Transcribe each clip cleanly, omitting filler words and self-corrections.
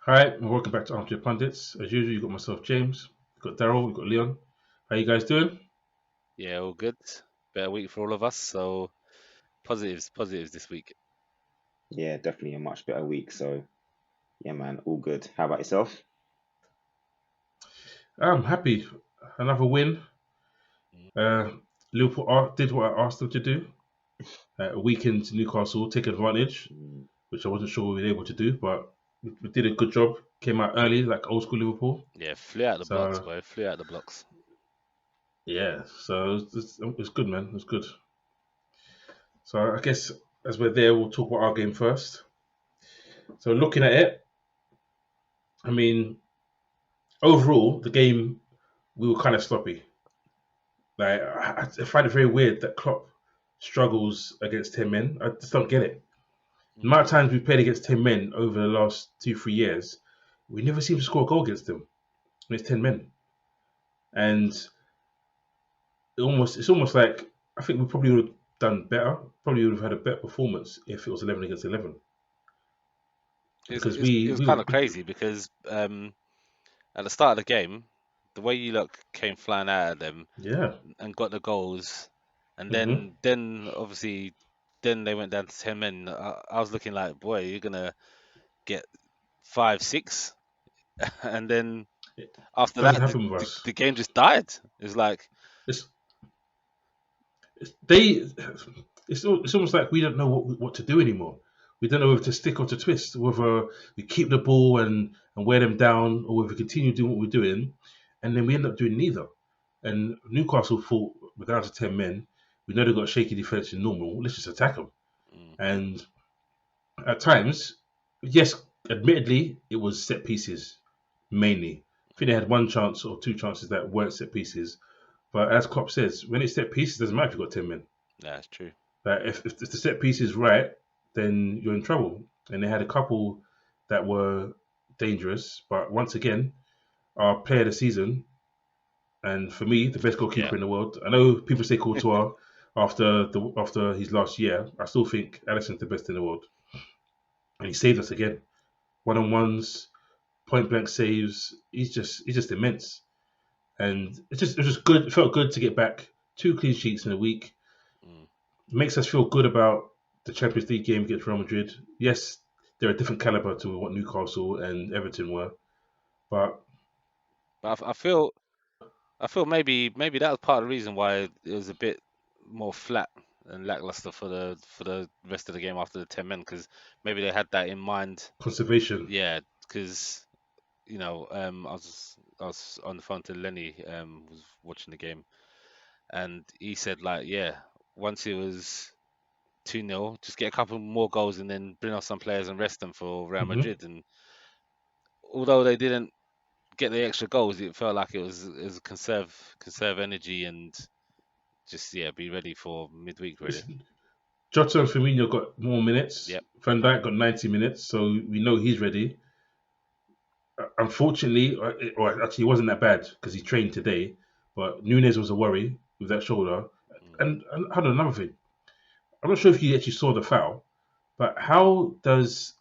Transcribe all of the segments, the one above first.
Hi, and welcome back to Armchair Pundits. As usual, you've got myself, James, you've got Daryl, you've got Leon. How you guys doing? Yeah, all good. Better week for all of us. So positives this week. Yeah, definitely a much better week. So yeah, man, all good. How about yourself? I'm happy. Another win. Mm. Uh, Liverpool did what I asked them to do. A weekend to Newcastle, take advantage, Mm, which I wasn't sure we were able to do, but we did a good job. Came out early, like old school Liverpool. Yeah, flew out the blocks, So boy. Flew out the blocks. yeah, so it's good, man. It's good. So I guess as we're there, we'll talk about our game first. So looking at it, I mean, overall, the game we were kind of sloppy. Like I find it very weird that Klopp struggles against 10 men. I just don't get it. The amount of Mm. times we played against 10 men over the last 2-3 years, we never seem to score a goal against them when it's 10 men. And it's almost like I think we probably would have done better. Probably would have had a better performance if it was 11 against 11. Because It was kind of crazy because at the start of the game, the way you look came flying out at them yeah. and got the goals, and Hmm. then obviously then they went down to 10 men. I was looking like, boy, you're gonna get 5, 6, and then It after doesn't that happen with us. the game just died. It's like, It's, it's they. It's almost like we don't know what to do anymore. We don't know whether to stick or to twist, whether we keep the ball and wear them down, or whether we continue doing what we're doing, and then we end up doing neither. And Newcastle thought we're down to 10 men. We know they've got a shaky defense in normal. Let's just attack them. mm, And at times, yes, admittedly, it was set pieces mainly. I think they had one chance or two chances that weren't set pieces. But as Klopp says, when it's set pieces, it doesn't matter if you've got 10 men. yeah, it's true. If the set piece is right, then you're in trouble. And they had a couple that were dangerous. But once again, our player of the season, and for me, the best Yeah. goalkeeper in the world. I know people say Courtois after his last year. I still think Alisson's the best in the world. And he saved us again. One on ones, point blank saves. He's just immense. And it was just good. It felt good to get back 2 clean sheets in a week. Mm. It makes us feel good about the Champions League game against Real Madrid. Yes, they're a different caliber to what Newcastle and Everton were, but But I feel maybe that was part of the reason why it was a bit more flat and lackluster for the rest of the game after the 10 men, because maybe they had that in mind. conservation. Yeah, because I was on the phone to Lenny, was watching the game, and he said, like, yeah, once it was 2-0, just get a couple more goals and then bring off some players and rest them for Real Hmm. Madrid. And although they didn't get the extra goals, it felt like it was conserve energy and just, yeah, be ready for midweek, really. Jota and Firmino got more minutes. Yep. Van Dijk got 90 minutes, so we know he's ready. Unfortunately, or actually, it wasn't that bad because he trained today. But Nunes was a worry with that shoulder. Mm. And I had another thing. I'm not sure if you actually saw the foul, but how does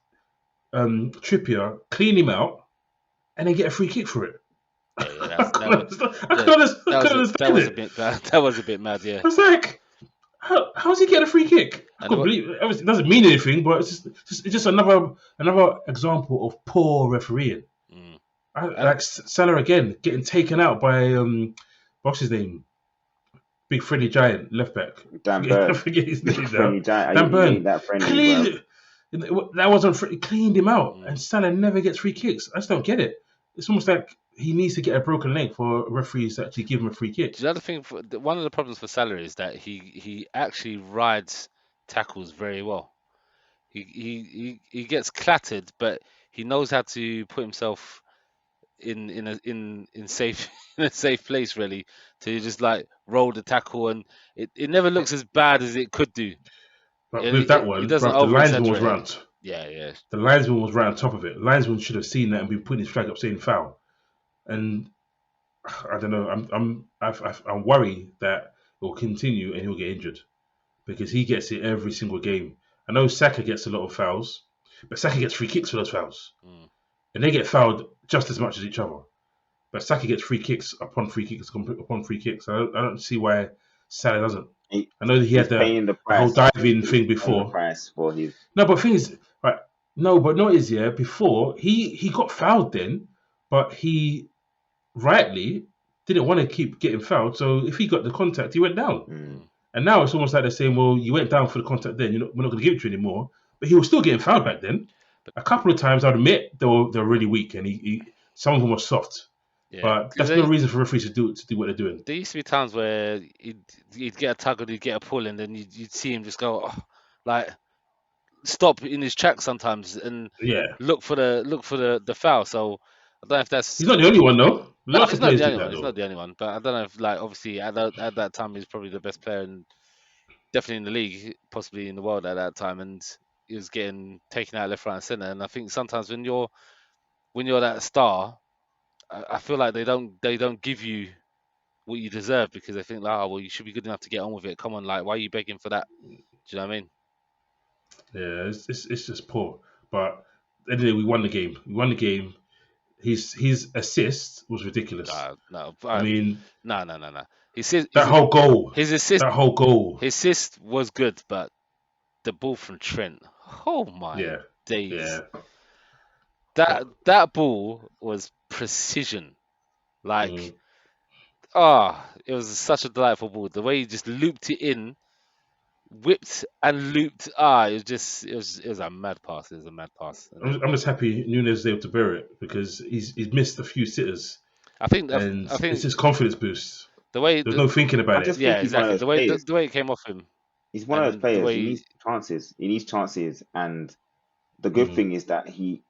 Trippier clean him out and then get a free kick for it? Yeah, yeah, I couldn't understand, that, I couldn't that understand was a it. bit that was a bit mad, yeah. I was like, how's he get a free kick? I And couldn't believe it. Obviously, it doesn't mean anything, but it's just another example of poor refereeing. mm, and Like Salah again getting taken out by what's his name? Big Freddy Giant left back. Dan I Burn, forget his name now. friendly giant. Dan He ain't Burn that friendly, bro. cleaned that wasn't free, cleaned him out, and mm, Salah never gets free kicks. I just don't get it. It's almost like he needs to get a broken leg for referees to actually give him a free kick. the other thing, one of the problems for Salah is that he actually rides tackles very well. He gets clattered, but he knows how to put himself in safe in a safe place, really, to just like roll the tackle, and it never looks as bad as it could do. But And with that he one, doesn't bruv, the over linesman was exaggerate it. round. Yeah, yeah. The linesman was right on top of it. The linesman should have seen that and been putting his flag up saying foul. And I don't know. I'm worried that it will continue and he'll get injured because he gets it every single game. I know Saka gets a lot of fouls, but Saka gets free kicks for those fouls. Mm. and they get fouled just as much as each other. But Saka gets free kicks upon free kicks upon free kicks. I don't see why Salah doesn't. He, I know that he he's had paying the the whole price. diving He's thing paying the before. price for his. No, but thing is, right? No, but no, is yeah. Before he got fouled then, but he rightly didn't want to keep getting fouled. So if he got the contact, he went down. Mm. Mm. And now it's almost like they're saying, well, you went down for the contact then. We're not going to give it to you anymore. But he was still getting fouled back then. But A couple of times, I'd admit they were really weak, and some of them were soft. yeah, But 'cause that's no reason for referees to do what they're doing. there used to be times where he'd get a tug or he'd get a pull, and then you'd see him just go, oh, like stop in his tracks sometimes and Yeah, look for the foul. So I don't know if he's that's not the only one though. no, Lots he's of not players the do only one. that He's though. not the only one. But I don't know if like obviously at that time he's probably the best player and definitely in the league, possibly in the world at that time, and he was getting taken out left, right, and center. And I think sometimes when you're that star, I feel like they don't give you what you deserve because they think, like, oh, well, you should be good enough to get on with it. Come on, like, why are you begging for that? Do you know what I mean? Yeah, it's just poor. But anyway, we won the game. We won the game. His assist was ridiculous. No, I mean, no. His that whole goal, his assist that whole goal. his assist was good, but the ball from Trent, oh my Yeah, days, yeah. that ball was precision. Mm. Like, it was such a delightful ball. The way he just looped it in, whipped and looped. It was a mad pass. It was a mad pass. And I'm just happy Nunes is able to bear it because he's missed a few sitters, and I it's think his confidence boost. the way There's no thinking I about it. just think yeah, he's one of exactly. those players. The way it came off him, He's one of those and the players. He way needs chances. He needs chances, and the good Mm. thing is that he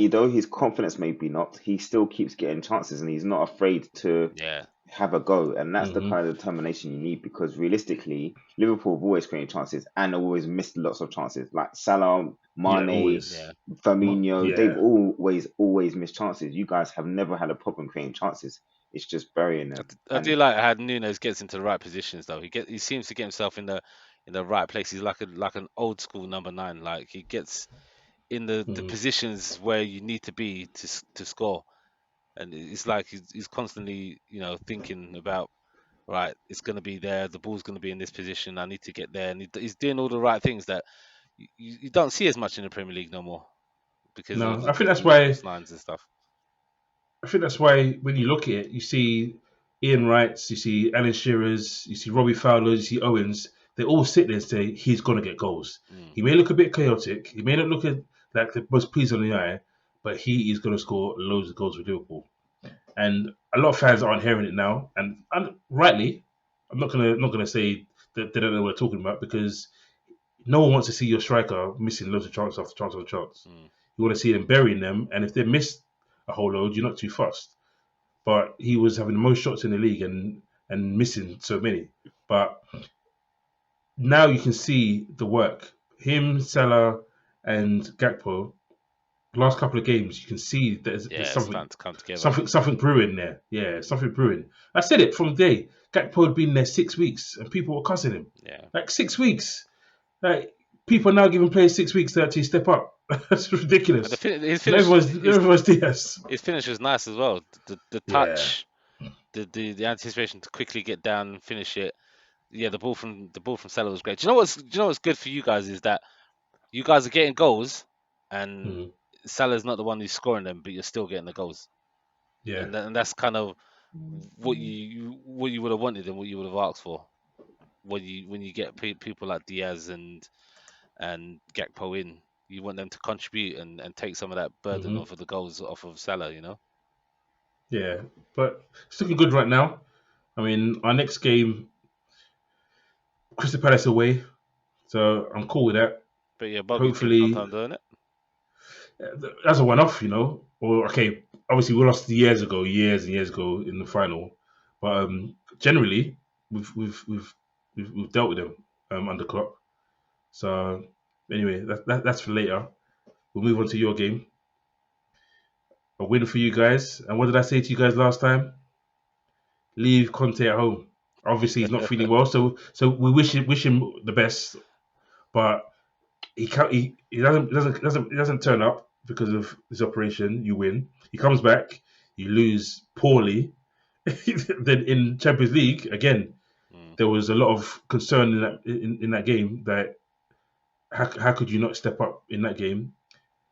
though his confidence may be knocked, he still keeps getting chances, and he's not afraid to yeah, have a go. And that's the Hmm. kind of determination you need because realistically, Liverpool have always created chances and always missed lots of chances. Like Salah, Yeah, Mane, always. yeah. Firmino, they've Yeah, always missed chances. You guys have never had a problem creating chances. It's just burying them. I do And like how Nunes gets into the right positions though. He seems to get himself in the right place. He's like an old school number 9. Like he gets in the mm. positions where you need to be to score. And it's like he's constantly, thinking about right, it's going to be there, the ball's going to be in this position, I need to get there, and he's doing all the right things that you don't see as much in the Premier League no more because of No, I think the that's why. false lines and stuff. I think that's why when you look at it, you see Ian Wrights, you see Alan Shearer's, you see Robbie Fowler, you see Owens. They all sit there and say he's gonna get goals. Mm. He may look a bit chaotic. He may not look like the most pleased on the eye, but he is gonna score loads of goals for Liverpool. And a lot of fans aren't hearing it now, and rightly. I'm not gonna say that they don't know what we're talking about because no one wants to see your striker missing loads of chances after chance after chance. Mm. You want to see them burying them, and if they miss a whole load, you're not too fussed. But he was having the most shots in the league and missing so many. But now you can see the work. Him, Salah, and Gakpo. Last couple of games, you can see there's Yeah, it's something starting to come together. something brewing there. Yeah, something brewing. I said it from the day. Gakpo had been there 6 weeks, and people were cussing him. Yeah, Like 6 weeks. Like people are now giving players 6 weeks to actually step up. That's but ridiculous. his And finish everyone's DS. his finish was nice as well. The Yeah. touch, the anticipation to quickly get down and finish it. Yeah, the ball from Salah was great. Do you know what's good for you guys is that you guys are getting goals, and Mm, Salah's not the one who's scoring them, but you're still getting the goals, yeah. and that's kind of what you would have wanted and what you would have asked for when you get people like Diaz and Gakpo in, you want them to contribute and take some of that burden Hmm. off of the goals off of Salah, you know. Yeah. But it's looking good right now. I mean, our next game, Crystal Palace away. So I'm cool with that. But yeah, Bobby keeps on Hopefully, time doing it. that's a one-off. Or okay, obviously we lost years and years ago in the final, but generally we've dealt with them under Klopp. So anyway, that's for later. We'll move on to your game. A win for you guys. And what did I say to you guys last time? Leave Conte at home. Obviously, he's not feeling well, so we wish him the best. But he can't. He doesn't turn up. because of this operation. You win. He comes back. You lose poorly. Then in Champions League again, Mm. there was a lot of concern in that game that how could you not step up in that game?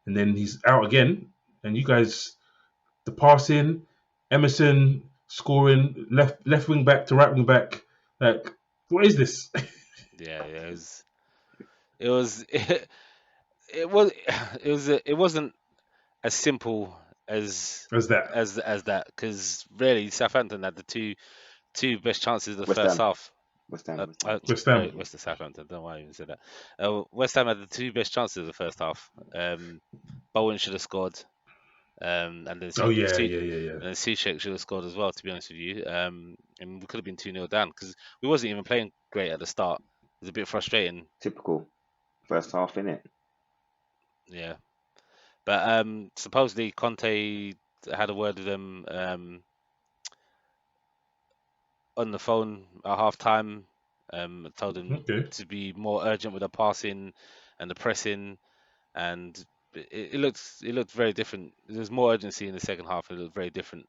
And then he's out again, and you guys the passing, Emerson scoring left wing back to right wing back. Like, what is this? Yeah, it was it was it wasn't as simple as As that? as that, because really Southampton had the two best chances of the West first Ham, half. West Ham. West Sorry, Ham. West of Southampton. Don't know why I even said that. West Ham had the two best chances of the first half. Bowen should have scored, and then Oh yeah, C yeah, yeah, yeah. and then Cech should have scored as well. To be honest with you, and we could have been 2-0 down because we wasn't even playing great at the start. It was a bit frustrating. Typical first half, innit? Yeah, but supposedly Conte had a word with them on the phone at half time. Told them Okay. to be more urgent with the passing and the pressing, and it looked very different. There's more urgency in the second half. It looked very different.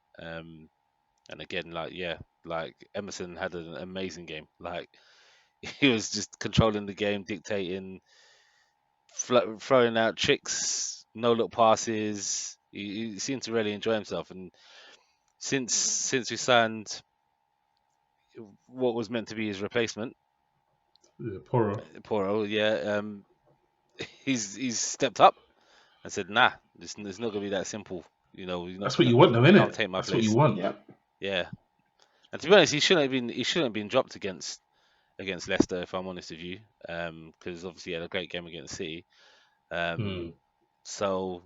And again, like Emerson had an amazing game. Like he was just controlling the game, dictating, throwing out tricks, no look passes. He seemed to really enjoy himself. And since we signed what was meant to be his replacement, Yeah, Poro. Poro, yeah, he's stepped up and said, "Nah, it's not gonna be that simple. You're not That's what gonna you want, though, come innit? take my That's what you place." want. Yeah, Yeah, and to be honest, he shouldn't have been dropped against Leicester, if I'm honest with you, because obviously he had a great game against City. Um, Hmm. so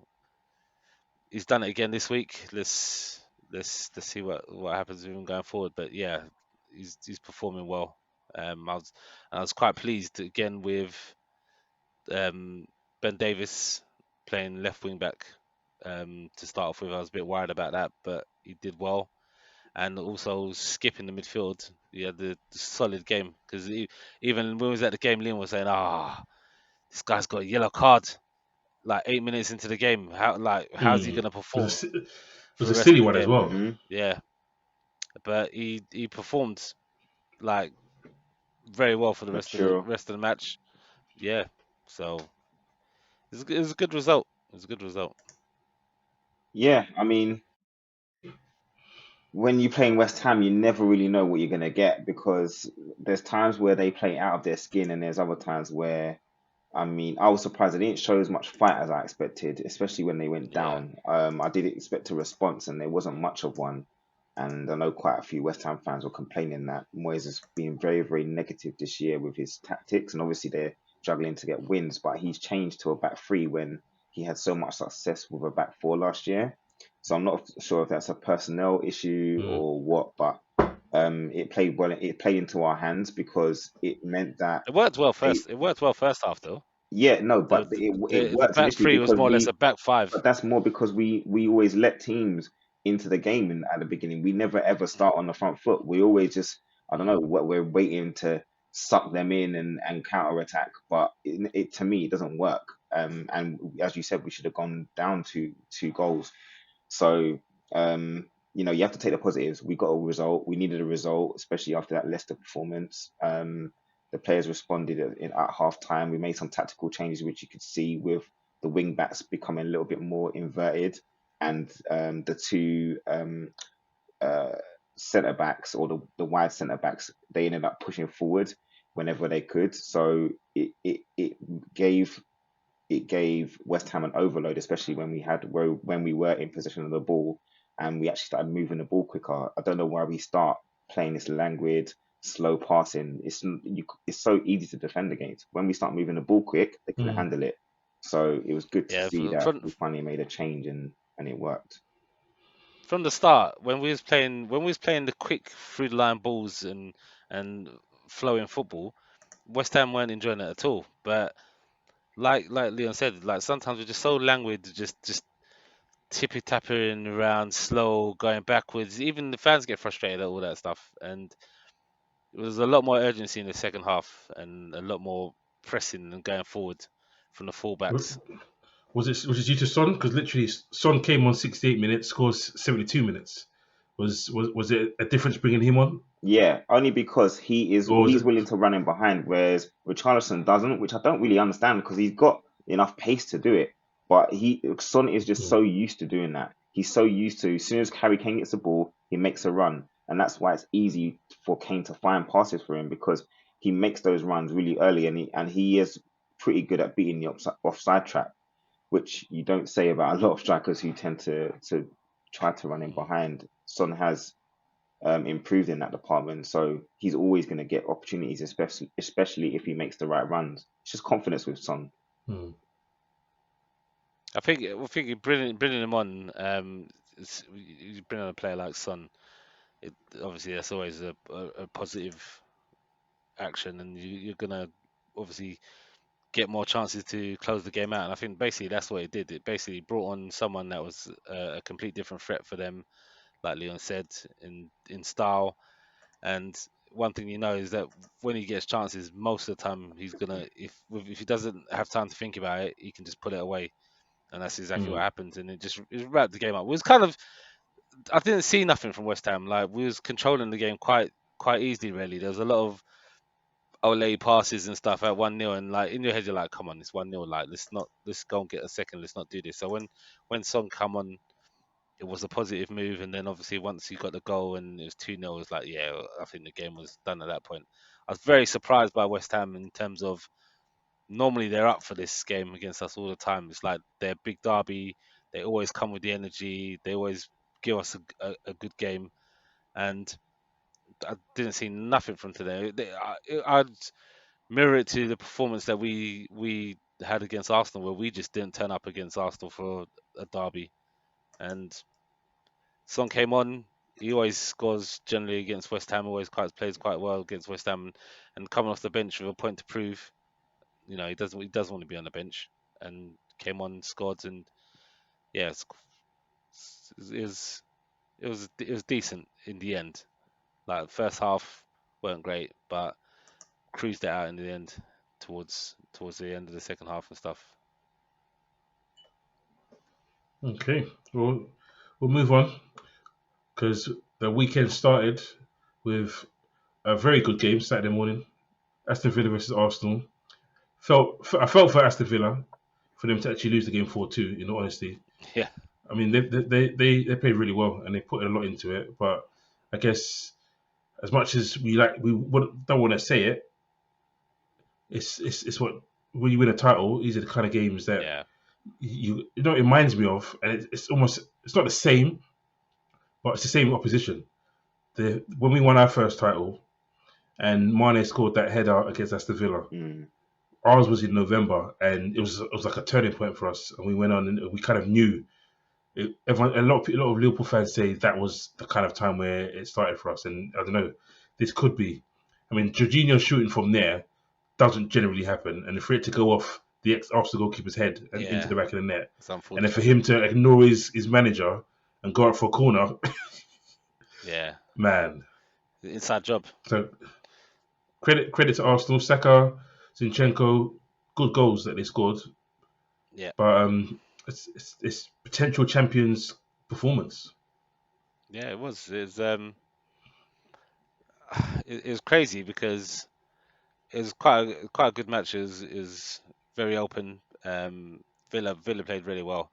he's done it again this week. Let's see what happens with him going forward. But yeah, he's performing well. I was quite pleased again with Ben Davis playing left wing back to start off with. I was a bit worried about that, but he did well. And also skipping the midfield, he had the solid game because even when we was at the game, Liam was saying, this guy's got a yellow card like 8 minutes into the game. How's he Hmm. gonna perform It for was the a rest of silly the one as game? well. hmm Yeah, but he performed like very well for the mature. rest of the match. Yeah, so it was a good result. It was a good result. Yeah, I mean, when you're playing West Ham, you never really know what you're gonna get because there's times where they play out of their skin, and there's other times where I mean, I was surprised they didn't show as much fight as I expected, especially when they went Yeah, down. I did expect a response, and there wasn't much of one. And I know quite a few West Ham fans were complaining that Moyes has been very, very negative this year with his tactics, and obviously they're struggling to get wins. But he's changed to a back three when he had so much success with a back four last year. So I'm not sure if that's a personnel issue Hmm. or what, but it played well. It played into our hands because it meant that it worked well they first. It worked well first half though. yeah, no, The but the, it the worked back initially three was because more or less a back five. but that's more because we always let teams into the game at the beginning. We never ever start on the front foot. We always just, I don't know, what we're waiting to suck them in and counter attack. But it to me, it doesn't work. And as you said, we should have gone down to 2 goals. So, you have to take the positives. We got a result. We needed a result, especially after that Leicester performance. The players responded at half time. We made some tactical changes, which you could see with the wing backs becoming a little bit more inverted, and the two uh, centre backs or the wide centre backs they ended up pushing forward whenever they could. So gave it gave West Ham an overload, especially when we were in possession of the ball and we actually started moving the ball quicker. I don't know why we start playing this languid, slow passing. It's so easy to defend against. When we start moving the ball quick, they couldn't Hmm. handle it. So it was good to Yeah, see that we finally made a change and it worked. from the start when we was playing the quick through the line balls and flowing football, West Ham weren't enjoying it at all. But like Leon said, like sometimes we're just so languid, just tippy tapping around, slow, going backwards. Even the fans get frustrated at all that stuff. And there was a lot more urgency in the second half and a lot more pressing and going forward from the What, fullbacks. was it due to Son? Because literally Son came on 68 minutes, scores 72 minutes. Was it a difference bringing him on, Yeah, only because or was he's it? willing to run in behind, whereas Richarlison doesn't, which I don't really understand because he's got enough pace to do it. But Son is just Mm, so used to doing that. He's so used to, as soon as Harry Kane gets the ball, he makes a run, and that's why it's easy for Kane to find passes for him because he makes those runs really early, and he is pretty good at beating the offside trap, which you don't say about a lot of strikers who tend to try to run in behind. Son has improved in that department. So he's always going to get opportunities, especially if he makes the right runs. It's just confidence with Son. mm, I think bringing him on. You bring on a player like Son. Obviously that's always a positive action, and you're gonna obviously get more chances to close the game out. And I think basically that's what it did. It basically brought on someone that was a complete different threat for them, like Leon said, in style. And one thing you know is that when he gets chances, most of the time he's gonna, if he doesn't have time to think about it, he can just put it away. And that's exactly what mm, happened. And it wrapped the game up. It was kind of, I didn't see nothing from West Ham. Like we was controlling the game quite easily. Really, there was a lot of Ole passes and stuff at 1-0, and like in your head you're like, come on, it's 1-0. Like let's go and get a second. Let's not do this. So when Son come on, it was a positive move, and then obviously once he got the goal and it was 2-0, it was like, yeah, I think the game was done at that point. I was very surprised by West Ham in terms of normally they're up for this game against us all the time. It's like their big derby. They always come with the energy. They always give us a good game, and I didn't see nothing from today. I'd mirror it to the performance that we had against Arsenal, where we just didn't turn up against Arsenal for a derby. And Son came on. He always scores generally against West Ham. Always quite plays quite well against West Ham, and coming off the bench with a point to prove. He doesn't want to be on the bench, and came on, scored, and yeah, it was it was decent in the end. Like the first half weren't great, but cruised it out in the end towards the end of the second half and stuff. okay, we'll move on because the weekend started with a very good game Saturday morning. Aston Villa versus Arsenal. I felt for Aston Villa for them to actually lose the game 4-2. In all honesty, Yeah, I mean they played really well and they put a lot into it. But I guess as much as don't want to say it, it's what when you win a title, these are the kind of games that yeah, it reminds me of, and it's not the same, but it's the same opposition. When we won our first title and Mane scored that header against Aston Villa, Mm. ours was in November, and it was like a turning point for us, and we went on and we kind of knew. A lot of Liverpool fans say that was the kind of time where it started for us, and I don't know, this could be. I mean, Jorginho shooting from there doesn't generally happen, and for it to go off the goalkeeper's head and into yeah. the back of the net, It's and then for unfortunate. him to ignore his manager and go out for a corner, Yeah, man. inside job. So credit to Arsenal, Saka, Zinchenko, good goals that they scored, Yeah, but it's potential champions performance. yeah. It was. It was crazy because it was quite a good match. It was very open. Villa played really well.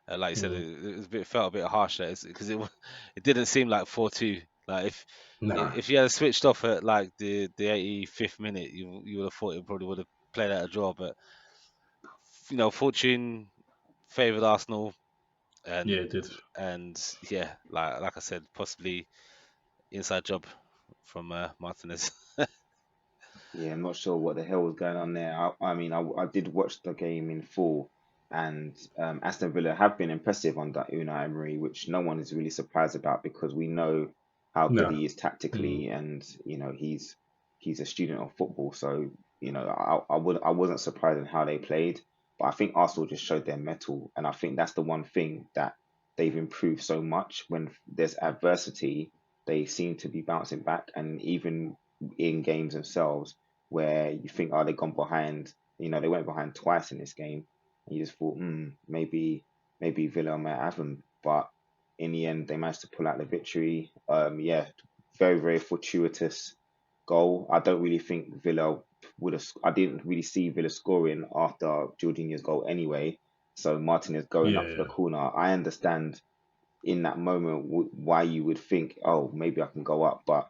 Like you said, Mm. it felt a bit harsh there because it didn't seem like 4-2. Like Nah, if you had switched off at like the 85th minute, you would have thought it probably would have played out a draw. But fortune favoured Arsenal, yeah, and it did. yeah, like I said, possibly inside job from Martinez. Yeah, I'm not sure what the hell was going on there. I mean, I did watch the game in full, and Aston Villa have been impressive under Unai Emery, which no one is really surprised about because we know how good Nah. he is Mm. tactically, and he's a student of football. So I wasn't surprised in how they played, but I think Arsenal just showed their mettle, and I think that's the one thing that they've improved so much. When there's adversity, they seem to be bouncing back, and even in games themselves where you think, oh, they've gone behind. They went behind twice in this game. You just thought, maybe Villa might have them, but in the end, they managed to pull out the victory. Yeah, very very fortuitous goal. I don't really think Villa would have. I didn't really see Villa scoring after Jorginho's goal anyway. So Martinez going up for the Yeah. corner. I understand in that moment why you would think, oh, maybe I can go up, but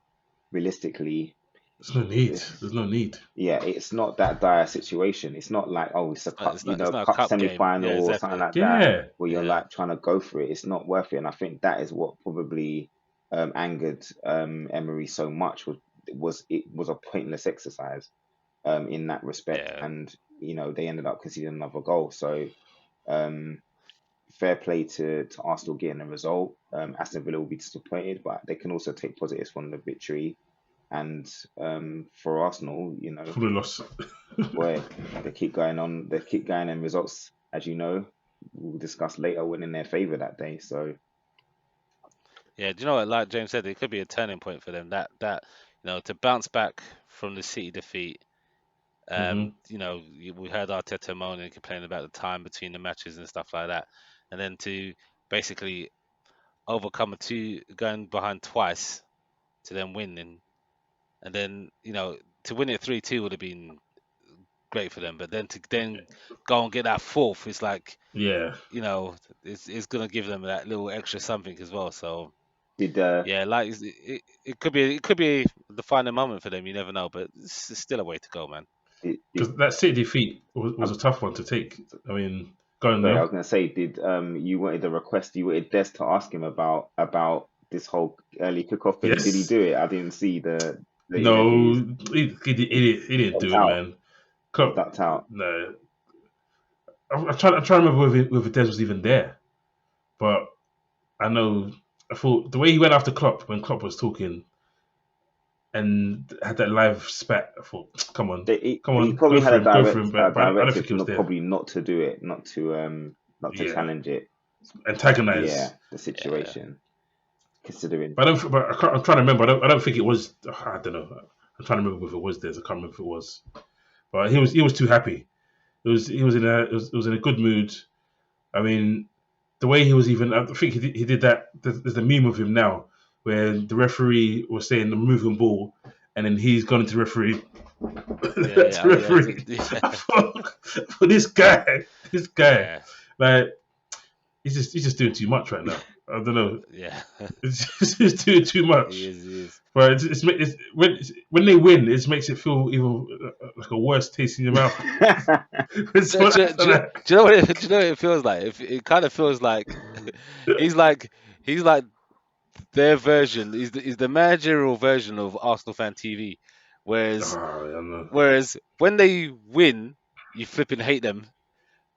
realistically, There's no need. There's no need. yeah, it's not that dire situation. It's not like, oh, it's a cup, It's not a cup cup game. semi-final Yeah, or something exactly. like that Yeah. where you're Yeah, like trying to go for it. It's not worth it. And I think that is what probably angered Emery so much was it was a pointless exercise in that respect. yeah. And they ended up conceding another goal. So um, fair play to Arsenal getting a result. Aston Villa will be disappointed, but they can also take positives from the victory. And for Arsenal, For the loss. boy, they keep going on. They keep going, and results, as you know, we'll discuss later, went in their favour that day. So Yeah, do you know what? Like James said, it could be a turning point for them. That to bounce back from the City defeat. Hmm. We heard Arteta moaning and complaining about the time between the matches and stuff like that, and then to basically overcome going behind twice to then win, and then to win it 3-2 would have been great for them. But then to then go and get that fourth, it's like Yeah. it's gonna give them that little extra something as well. So. did Yeah, like it could be the final moment for them. You never know, but it's still a way to go, man. did Because that City defeat was I'm a tough one to take. I mean, go on sorry, I now. was gonna say, did you wanted a request? You wanted Des to ask him about this whole early kickoff thing. Did he Yes. do it? I didn't see the No, interviews. he didn't do Ducked it, out. man. He Klopp, ducked out. no. I'm trying to remember whether Des was even there, but I know. I thought the way he went after Klopp when Klopp was talking and had that live spat. I thought, come He on, probably had go for him. But I don't directive, think he was there. probably not to do it, not to Yeah, challenge it. antagonize. Yeah, the Yeah, situation, considering. But I don't. But I'm trying to remember. I don't think it was. I don't know. I'm trying to remember if it was Des. I can't remember if it was. But he was too happy. He was in a good mood. I mean, the way he was even. I think he did that. There's a meme of him now where the referee was saying the moving ball, and then he's gone into the referee. yeah, to yeah, yeah, referee. I thought, for this guy, yeah, like he's just doing too much right now. I don't know. yeah. It's just doing too He much. is, he is. But when they win, it makes it feel even like a worse taste in your mouth. It's Do, what do, after do, that. do you know what do you know what it feels like? It kind of feels like he's like he's like their version. He's the managerial version of Arsenal fan TV, whereas Oh, I know. whereas when they win, you flipping hate them,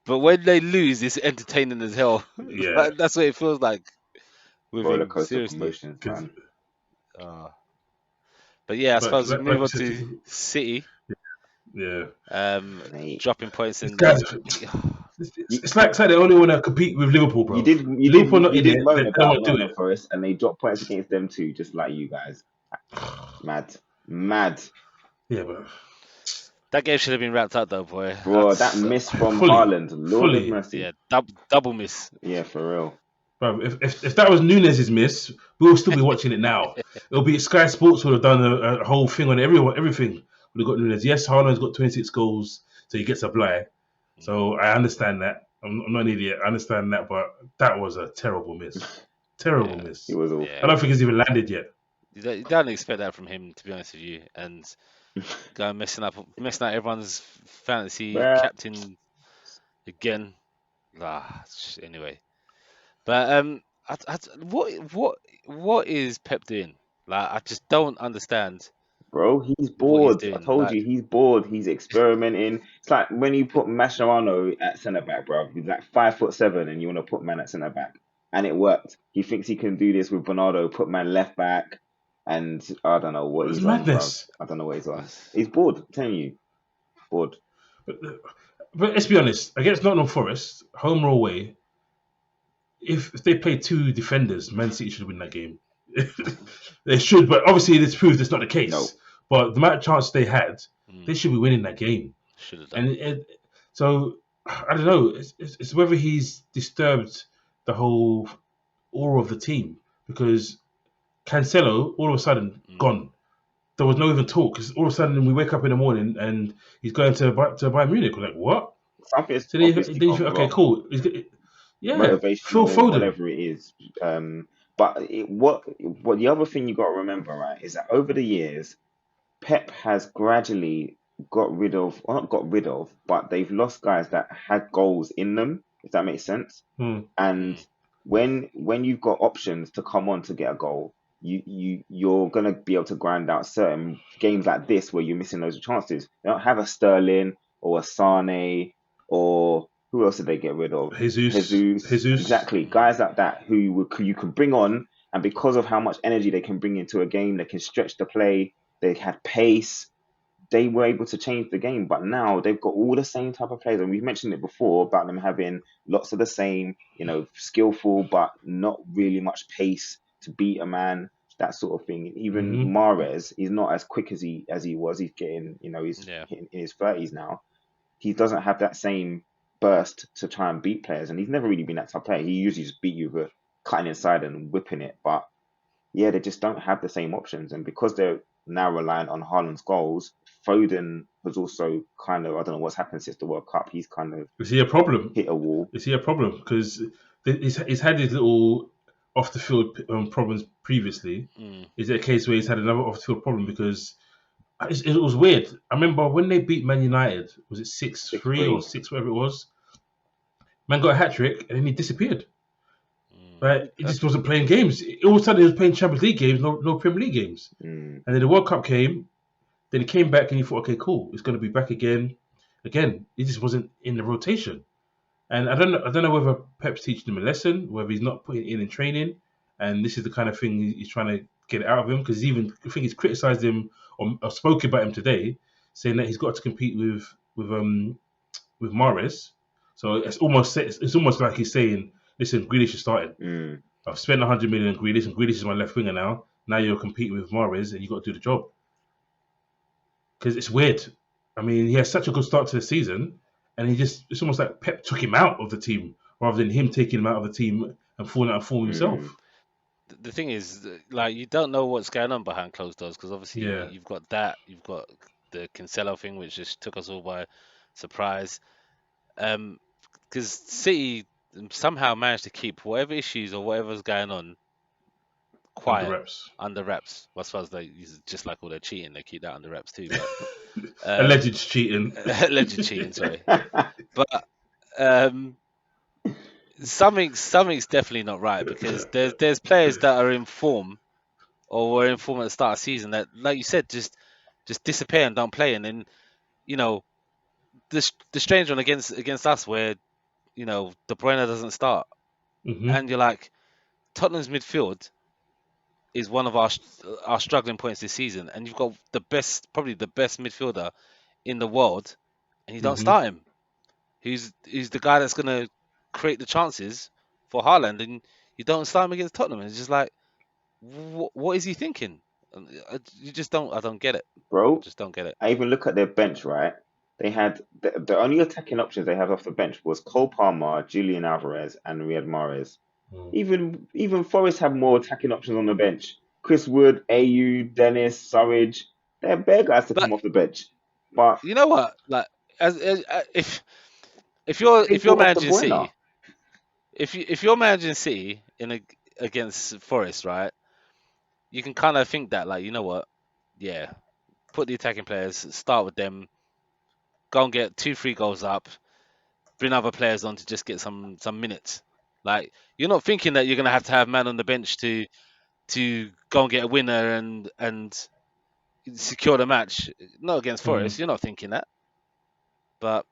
but when they lose, it's entertaining as hell. Yeah, Like, that's what it feels like with Roller him. coaster of Seriously. emotions, because man. Uh, but yeah, I like, suppose we like move like you on said, to City, yeah, Mate, dropping points these and guys. you, It's like they only want to compete with Liverpool, you bro. did Liverpool not you in did it, moan they don't about want to do Nottingham Forest, and they dropped points against them too, just like you guys. it. Mad, mad, Yeah, but that game should have been wrapped up though, boy. bro. That That's miss from fully, Haaland, Lord of fully. mercy. yeah, double miss. Yeah, for real. Bro, if that was Nunes' miss, we'll still be watching it now. It'll be Sky Sports would have done a whole thing on everything would have got Nunes. Yes, Haaland's got 26 goals, so he gets a bly. So I understand that. I'm not an idiot. I understand that, but that was a terrible miss. Terrible Yeah, It miss. was I yeah. awful. don't think it's even landed yet. You don't expect that from him, to be honest with you, and going messing up everyone's fantasy Bruh. captain again. Anyway, but what is Pep doing? Like, I just don't understand Bro, he's what he's bored. I doing. told Like, you, he's bored. He's experimenting. It's like when you put Mascherano at centre back, bro. He's like 5'7", and you want to put man at centre back, and it worked. He thinks he can do this with Bernardo. Put man left back, and I don't know what It's he's on, bro. madness. I don't know what he's on. He's bored. I'm telling you, bored. But, but let's be honest. Against Nottingham Forest, home or away, if they play two defenders, Man City should win that game. They should, but obviously it's proved it's not the No, case. But the amount of chance they had, mm, they should be winning that game. should have done. And so I don't know. It's whether he's disturbed the whole aura of the team because Cancelo all of a sudden Mm. gone. There was no even talk. 'Cause all of a sudden we wake up in the morning and he's going to Bayern Munich. We're like, what? Something's So obviously then you gone think, okay, wrong, cool. Yeah, Phil motivational, Foden. whatever it is. But what the other thing you got to remember, right, is that over the years, Pep has gradually got rid of, well, not got rid of, but they've lost guys that had goals in them, if that makes sense. Hmm. And Mm. when you've got options to come on to get a goal, you're gonna be able to grind out certain games like this where you're missing those chances. They don't have a Sterling or a Sane or who else did they get rid of? Jesus, Jesus. exactly. Mm. Guys like that who you can bring on, and because of how much energy they can bring into a game, they can stretch the play. They had pace, they were able to change the game. But now they've got all the same type of players, and we've mentioned it before about them having lots of the same, skillful but not really much pace to beat a man, that sort of thing. Even Hmm. Mahrez, he's not as quick as he was. He's getting, he's Yeah. in his 30s now. He doesn't have that same burst to try and beat players, and he's never really been that type of player. He usually just beat you with cutting inside and whipping it, but yeah, they just don't have the same options. And because they're now reliant on Haaland's goals, Foden has also kind of, I don't know what's happened since the World Cup. He's kind of Is he a problem? hit a wall. Is he a problem? Because he's had his little off the field problems previously. Mm. Is it a case where he's had another off the field problem? Because it was weird. I remember when they beat Man United, was it 6-3 or 6-3. six, whatever it was? Man got a hat trick and then he disappeared. Mm. Right? He just wasn't playing games. All of a sudden, he was playing Champions League games, no Premier League games. Mm, And then the World Cup came. Then he came back and you thought, okay, cool, it's going to be back again. Again, he just wasn't in the rotation. And I don't know whether Pep's teaching him a lesson, whether he's not putting it in training, and this is the kind of thing he's trying to get out of him. Because even I think he's criticised him or spoken about him today, saying that he's got to compete with Mahrez. So it's almost like he's saying, listen, Grealish is starting. mm. I've spent 100 million on Grealish, and Grealish is my left winger now. Now you're competing with Mahrez, and you got to do the job because it's weird. I mean, he has such a good start to the season, and it's almost like Pep took him out of the team rather than him taking him out of the team and falling out of form Mm, himself. The thing is, like, you don't know what's going on behind closed doors because obviously Yeah. you've got that, you've got the Cancelo thing, which just took us all by surprise. Because City somehow managed to keep whatever issues or whatever's going on Under quiet, wraps. under wraps. As far as just like all their cheating, they keep that under wraps too. But Alleged cheating. alleged cheating, sorry. But um, something's definitely not right because there's players that are in form or were in form at the start of the season that, like you said, just disappear and don't play. And then you know the strange one against us where De Bruyne doesn't start, Hmm. and you're like, Tottenham's midfield is one of our struggling points this season, and you've got probably the best midfielder in the world, and you don't Hmm. start him. Who's the guy that's gonna create the chances for Haaland, and you don't start him against Tottenham. And it's just like, what is he thinking? And you just don't. I don't get it. I bro, just don't get it. I even look at their bench, right? They had the only attacking options they had off the bench was Cole Palmer, Julian Alvarez, and Riyad Mahrez. Even Forest had more attacking options on the bench. Chris Wood, AU, Dennis, Surridge. They had bare guys to But come off the bench. But you know what? Like, if they you're brought off De managing Bruyne. City, if you're managing City against Forest, right? You can kind of think that, like, you know what? Yeah, put the attacking players, start with them, go and get 2, 3 goals up, bring other players on to just get some minutes. Like, you're not thinking that you're gonna have to have man on the bench to go and get a winner and secure the match. Not against Mm. Forest. You're not thinking that. But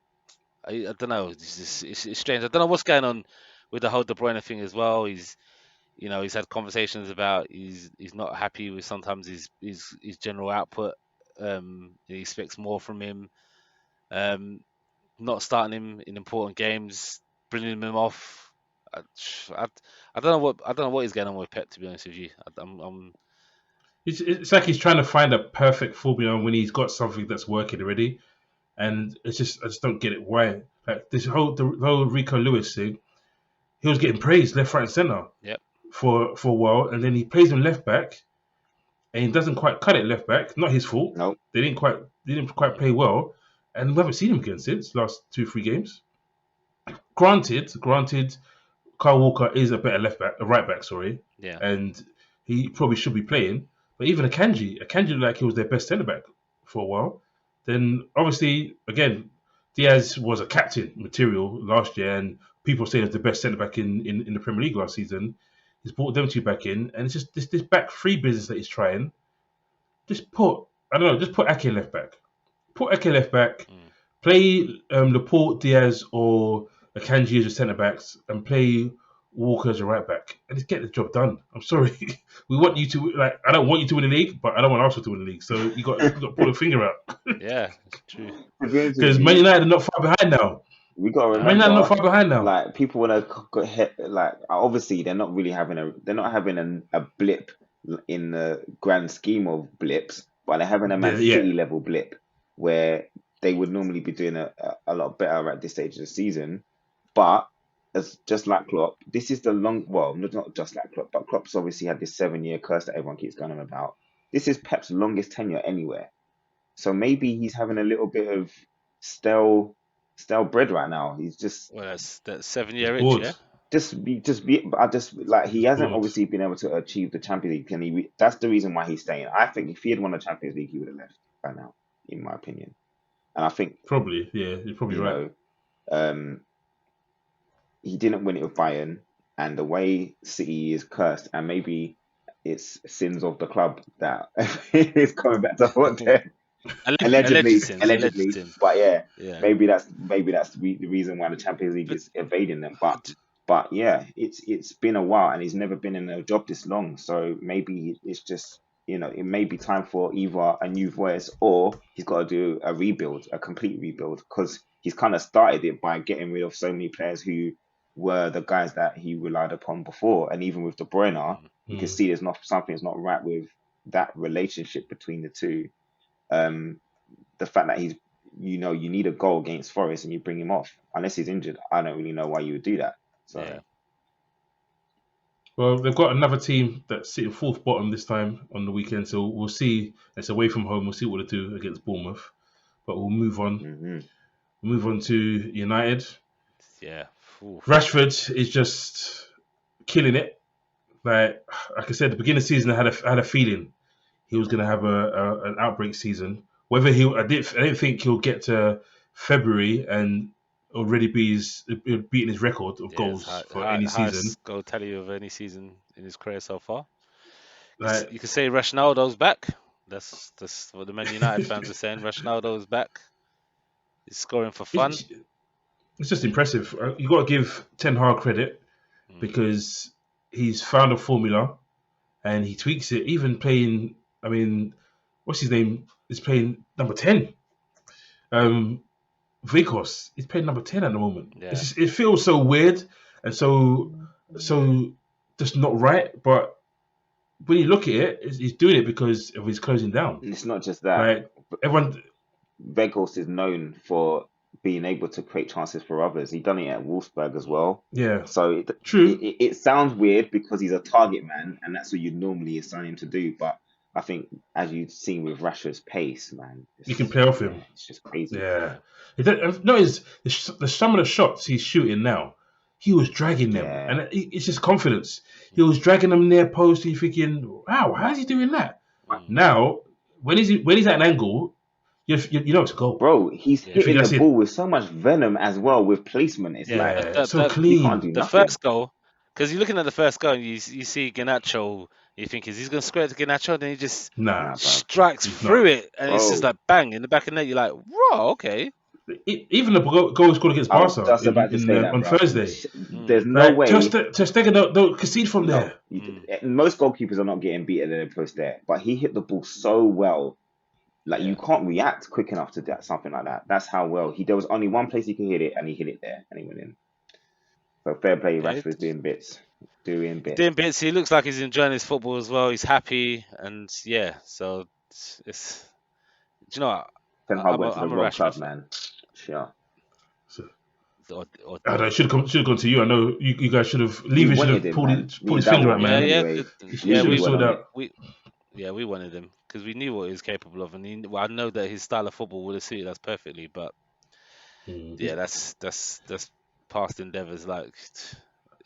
I don't know. It's strange. I don't know what's going on with the whole De Bruyne thing as well. He's had conversations about he's not happy with sometimes his general output. He expects more from him. Um, Not starting him in important games, bringing him off. I, I, I don't know what is going on with Pep. To be honest with you, I'm It's like he's trying to find a perfect formula when he's got something that's working already. and I just don't get it. Why? Like the whole Rico Lewis thing, he was getting praised left, right, and center Yep. for a while, and then he plays him left back, and he doesn't quite cut it left back. Not his fault. No, They didn't quite play well, and we haven't seen him again since last 2-3 games. Granted, Kyle Walker is a better left back, a right back, sorry, Yeah. and he probably should be playing. But even Akanji looked like he was their best centre back for a while. Then obviously, again, Diaz was a captain material last year, and people say he was the best centre back in the Premier League last season. He's brought them two back in, and it's just this back three business that he's trying. Just put Ake left back. Put Ake left back. Mm. Play Laporte, Diaz, or Akanji as your centre backs, and play Walker as a right back, and just get the job done. I'm sorry, we want you to I don't want you to win the league, but I don't want Arsenal to win the league. So you got to pull a finger out Yeah. It's true. to be honest with because Man you, United are not far behind now. we gotta Man United are not remember, far behind now. like people want to hit, like obviously they're not having a blip in the grand scheme of blips, but they're having a Man Yeah, City level blip where they would normally be doing a lot better at this stage of the season. But as just like Klopp, this is the not just like Klopp, but Klopp's obviously had this 7-year curse that everyone keeps going on about. This is Pep's longest tenure anywhere. So maybe he's having a little bit of stale bread right now. He's just Well, that's he's 7-year itch, bored. yeah. I just like he He's hasn't bored. obviously been able to achieve the Champions League. That's the reason why he's staying. I think if he had won the Champions League, he would have left by now, in my opinion. And I think, Probably, yeah, you're probably you right. know, um, he didn't win it with Bayern, and the way City is cursed, and maybe it's sins of the club that is coming back to haunt them. Alleged Allegedly, sins. Alleged allegedly. sins. But yeah, Yeah. maybe that's the reason why the Champions League But is evading them. But yeah, it's been a while, and he's never been in a job this long. So maybe it's just, it may be time for either a new voice, or he's got to do a rebuild, a complete rebuild, because he's kind of started it by getting rid of so many players who were the guys that he relied upon before. And even with De Bruyne, you can Mm. see there's not something's not right with that relationship between the two. Um, the fact that you need a goal against Forest and you bring him off unless he's injured. I don't really know why you would do that. So yeah. Well, they've got another team that's sitting fourth bottom this time on the weekend, so we'll see. It's away from home. We'll see what they do against Bournemouth, but we'll move on. hmm We'll move on to United. Yeah. Oof. Rashford is just killing it. Like I said, at the beginning of the season, I had a feeling he was going to have an outbreak season. Whether I didn't think he'll get to February and already beating his record of Yeah, it's goals for any season. highest goal tally of any season in his career so far. Like You could say Ronaldo's back. That's what the Man United fans are saying. Ronaldo's back. He's scoring for fun. it's, it's just impressive. You got to give Ten Hag credit Mm. because he's found a formula and he tweaks it. Even playing, I mean, what's his name? Is playing number 10. Um, Vikos is playing number 10 at the moment. Yeah. It feels so weird and so just not right. But when you look at it, he's doing it because of his closing down. it's not just that. Like everyone, Weghorst is known for being able to create chances for others. He done it at Wolfsburg as well. yeah, So it, true. it, it sounds weird because he's a target man, and that's what you'd normally assign him to do. But I think, as you've seen with Rashford's pace, man, You can play off him. it's just crazy. Yeah. No, some of the shots he's shooting now, he was dragging them, Yeah. and it's just confidence. He was dragging them near post. And you're thinking, wow, how's he doing that? Mm. Now, when he's at an angle, you know it's a goal. Bro, he's Yeah. hitting That's the it. ball with so much venom as well with placement. It's like Yeah, so that- you can't clean. do The nothing. first goal, because you're looking at the first goal, and you see Garnacho. You think, is he going to square it to Garnacho? Then he just Nah, Nah, bro. strikes he's through not. it, and it's just Bro. like bang in the back of the net. You're like, whoa, okay. Even the goal he scored against I was Barca just about to say that, on bro. Thursday. There's no way. Ter Stegen don't concede from No, there. most goalkeepers are not getting beaten in the post there, but he hit the ball so well. Like Yeah. you can't react quick enough to that, something like that. That's how well there was only one place he could hit it, and he hit it there, and he went in. So fair play, Yeah, Rashford's doing bits. Doing bits. He looks like he's enjoying his football as well. He's happy, and yeah. So it's do you know what? Ten Hag I'm went to the a wrong Rashford club, fan. man. Sure. So, Or I don't know, should have gone to you. I know you guys should have. We Levy should wanted have him, man. Me pulled and his Dad finger out, wanted him yeah, man. yeah, anyway. yeah. He Levy should have went sorted on out. it. We wanted him because we knew what he was capable of, and I know that his style of football would have suited us perfectly. But Mm. yeah, that's past endeavors. Like,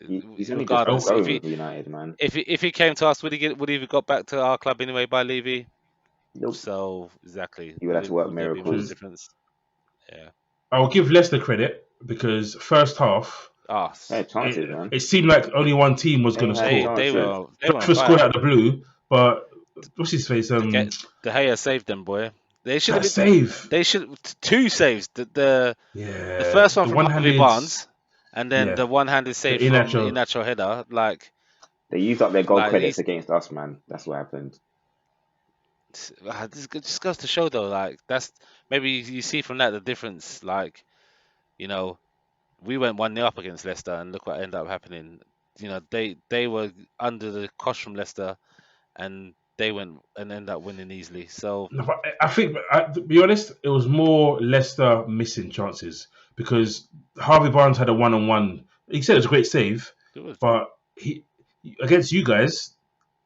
He's only just got regardless, going with United, man. if he came to us, would he have got back to our club anyway by Levy? Nope. So exactly, You would have to work would there be much True. miracles. difference? Yeah. I'll give Leicester credit because first half, Ah, They had chances, man. it seemed like only one team was going They to had score. chances. they were on Rashford scored fire. out of the blue, but what's his face? De Gea saved them, boy. They should That have. save. They should two saves. The Yeah, first one the from Harvey one-handed. Barnes, and then Yeah, the one-handed the save from Inacho. Inacho header. They used up their goal Like credits he's. against us, man. That's what happened. This just goes to show, though. Like that's maybe you see from that the difference. Like you know, we went 1-0 up against Leicester, and look what ended up happening. You know, they were under the cosh from Leicester, and they went and ended up winning easily. So No, but I think, to be honest, it was more Leicester missing chances because Harvey Barnes had a one-on-one. He said it was a great save, it was. but he against you guys,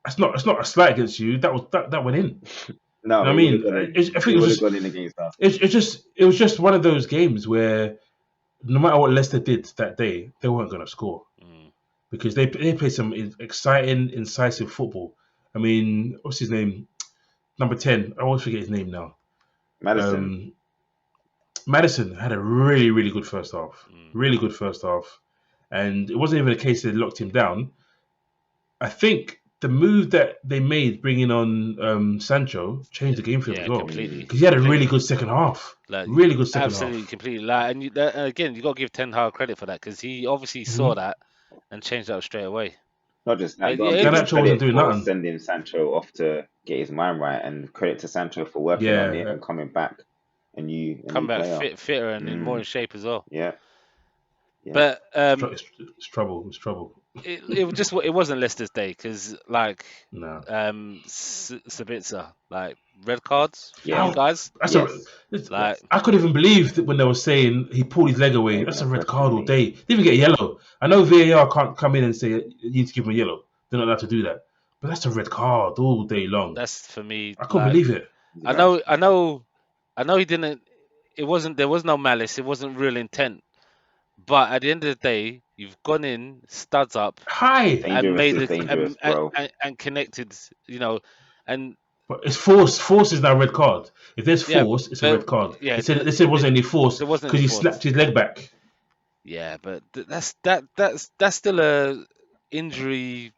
that's not a slight against you. That went in. You No, know what I it would have mean? gone in. I think It it was would have just gone in against us. it was just one of those games where no matter what Leicester did that day, they weren't going to score Mm. because they played some exciting, incisive football. I mean, what's his name? Number 10. I always forget his name now. Madison. Um, Madison had a really, really good first half. Mm. Really good first half. And it wasn't even a case they locked him down. I think the move that they made bringing on Sancho changed the game for him as Yeah, well. completely. Because he had a really Completely. good second half. Like Really good second absolutely, half. completely. Like, and again, you got to give Ten Hag credit for that because he obviously saw Mm-hmm. that and changed that straight away. Not just that, you got Yeah, to give him Garnacho wasn't credit doing for nothing. sending Sancho off to get his mind right, and credit to Sancho for working on it Yeah. and coming back a come new back player. fitter and in more Mm, in shape as well. yeah, yeah. But It's trouble. It's trouble. it wasn't Leicester's day because like No. Sabitzer, like red cards for you Yes, How? guys. That's a. yes, Like yes. I couldn't even believe that when they were saying he pulled his leg Not away. even That's a a red red for card all me. day. Didn't even get a yellow. I know VAR can't come in and say you need to give him a yellow. They're not allowed to do that. But that's a red card all day long. that's for me. I couldn't Like believe it. I Right. know I know I know he didn't. It wasn't. There was no malice. It wasn't real intent. But at the end of the day, you've gone in, studs up, Hi. and Dangerous made is the dangerous, bro. and connected. You know, and But it's force. Force is now a red card. If there's yeah, force, it's a but red card. yeah, They said it wasn't any force there wasn't because any he force. slapped his leg back. Yeah, but that's still a injury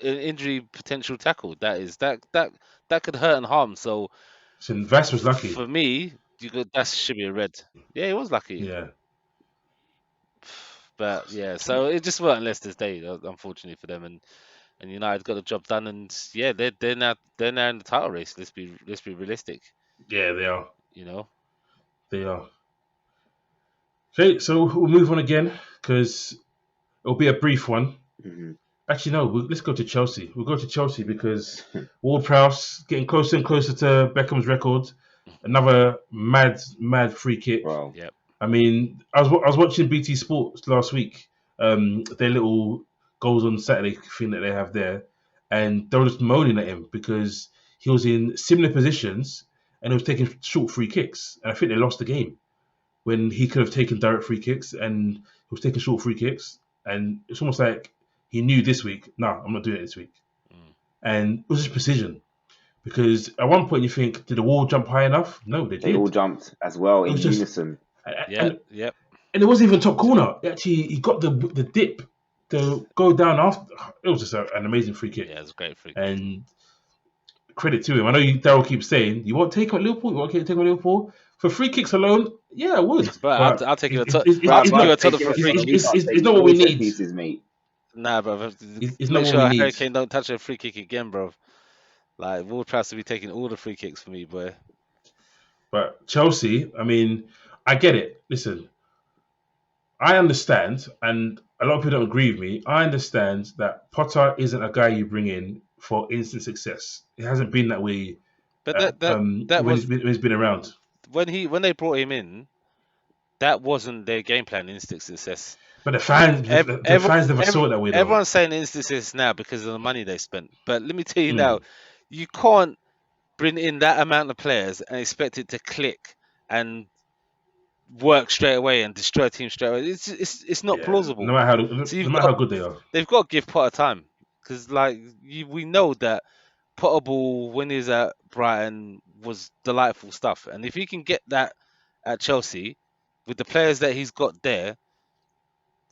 injury potential tackle. That could hurt and harm. So So Vass was lucky. for me, that should be a red. Yeah, he was lucky. Yeah. But yeah, so it just weren't Leicester's day, unfortunately for them, and United got the job done, and yeah, they're now in the title race. Let's be realistic, Yeah, they are. you know. They are. Okay, so we'll move on again because it'll be a brief one. Hmm. Actually, no. Let's go to Chelsea. We'll go to Chelsea because Ward-Prowse getting closer and closer to Beckham's record. Another mad, mad free kick. Bro, Yep. I mean, I was watching BT Sports last week. Their little goals on Saturday thing that they have there, and they were just moaning at him because he was in similar positions and he was taking short free kicks. And I think they lost the game when he could have taken direct free kicks and he was taking short free kicks. And it's almost like he knew this week, no, I'm not doing it this week. Mm. And it was just precision. Because at one point you think, did the wall jump high enough? No, they they all did. jumped as well It in was just, unison. Yeah. and Yep. it wasn't even top corner. Actually, he got the dip to go down after. It was just an amazing free kick. Yeah, it's a great free kick. And credit to him. I know Daryl keeps saying, you won't take on Liverpool? You won't take on Liverpool? For free kicks alone, yeah, I would. But I'll take you a it's, top. it's, I'll it's, take you a not, top for free We kick. can't take it's not what we no set need. pieces, mate. Nah, bro. It's not Make what sure we Harry need. Kane don't touch a free kick again, bro. Like Ward-Prowse to be taking all the free kicks for me, boy. But Chelsea, I mean, I get it. Listen, I understand, and a lot of people don't agree with me. I understand that Potter isn't a guy you bring in for instant success. It hasn't been that way But that when was he's been around. when they brought him in. That wasn't their game plan. Instant success. But the fans, the fans never saw it that way though. Everyone's saying instant success now because of the money they spent. But let me tell you now, Mm. you can't bring in that amount of players and expect it to click and work straight away and destroy a team straight away. It's not Yeah, plausible. So no matter how good they are. they've got to give Potter time because we know that Potterball when he's at Brighton was delightful stuff, and if he can get that at Chelsea with the players that he's got there,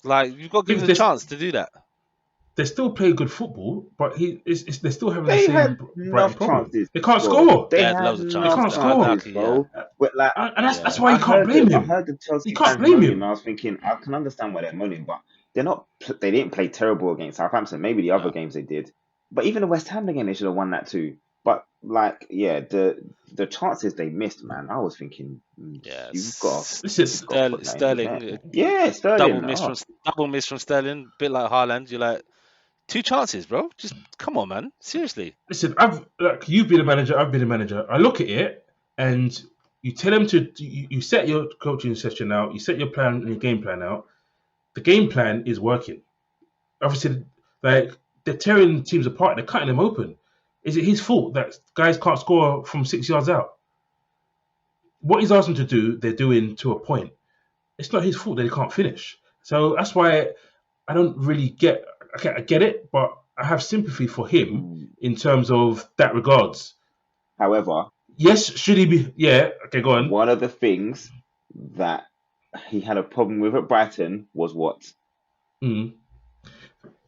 like you've got to give him a chance to do that. They still play good football, but they're still having the They had same Brighton enough problem. chances, They can't bro. score. They They had had loads of They chances. enough can't score. chances, Unlucky, yeah. bro. But like, And that's Yeah. why you can't blame I him. heard the Chelsea You can't fans blame moaning, him. and I was thinking, I can understand why they're moaning, but they didn't play terrible against Southampton. Maybe the other No. games they did, but even the West Ham game, they should have won that too. But like, yeah, the chances they missed, man. I was thinking, Yeah. Listen, you've got to put that in the net. Sterling, Yeah, double Sterling. miss Oh, from Sterling, bit like Haaland. You're like 2 chances, bro. Just come on, man. Seriously. you've been a manager. I've been a manager. I look at it, and you tell them you set your coaching session out. You set your plan and your game plan out. The game plan is working. Obviously, like they're tearing teams apart. They're cutting them open. Is it his fault that guys can't score from 6 yards out? What he's asked them to do, they're doing to a point. It's not his fault that he can't finish. So that's why I don't really get. Okay, I get it, but I have sympathy for him in terms of that regards. however, Yes, should he be? Yeah. Okay, go on. one of the things that he had a problem with at Brighton was what? Mm.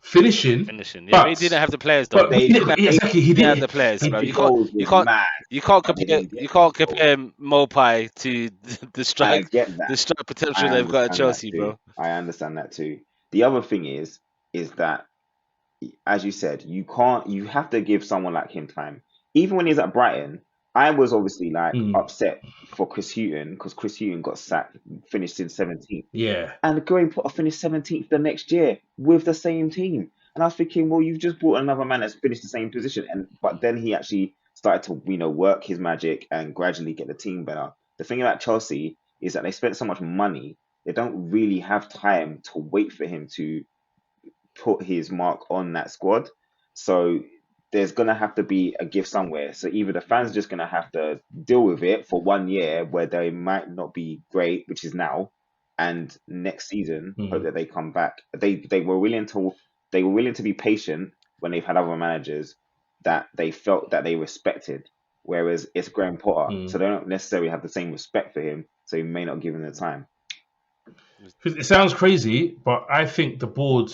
Finishing, Yeah, but he didn't but have the players though. but They exactly he He didn't have did. the players, bro. the goals You was can't mad, you can't but they compare didn't get you the can't goals. compare Mopai to I get the that. strike potential I they've got at understand that Chelsea, too. bro. I understand that too. The other thing is that, as you said, you have to give someone like him time. Even when he's at Brighton, I was obviously like Mm. upset for Chris Hughton because Chris Hughton got sacked, finished in 17th. Yeah. And Graham Potter finished 17th the next year with the same team. And I was thinking, well, you've just brought another man that's finished the same position. But then he actually started to, work his magic and gradually get the team better. The thing about Chelsea is that they spent so much money, they don't really have time to wait for him to put his mark on that squad. So there's gonna have to be a gift somewhere. So either the fans are just gonna have to deal with it for 1 year where they might not be great, which is now, and next season hope Mm. that they come back. They were willing to be patient when they've had other managers that they felt that they respected. Whereas it's Graham Potter, so Mm. they don't necessarily have the same respect for him, so he may not give him the time. It sounds crazy, but I think the board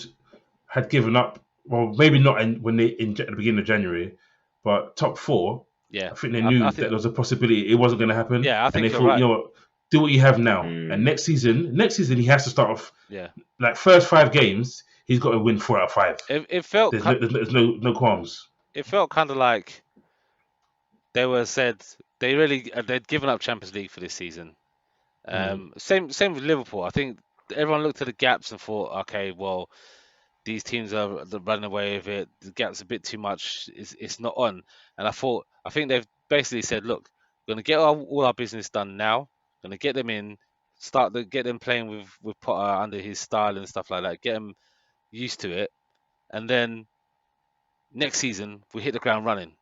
had given up. Well, maybe not when they at the beginning of January, but top four. Yeah. I think they I knew that think there was a possibility it wasn't going to happen, yeah, I and they think you're thought, right. you know what, do what you have now, and Mm. next season he has to start off Yeah. like first 5 games. He's got to win 4 out of 5. It felt There's no qualms. it felt kind of like they'd given up Champions League for this season. Same with Liverpool. I think everyone looked at the gaps and thought, okay, well, these teams are running away with it. The gap's a bit too much. It's not on. And I think they've basically said, look, we're gonna get all our business done now. Gonna get them in, get them playing with Potter under his style and stuff like that. Get them used to it, and then next season we hit the ground running.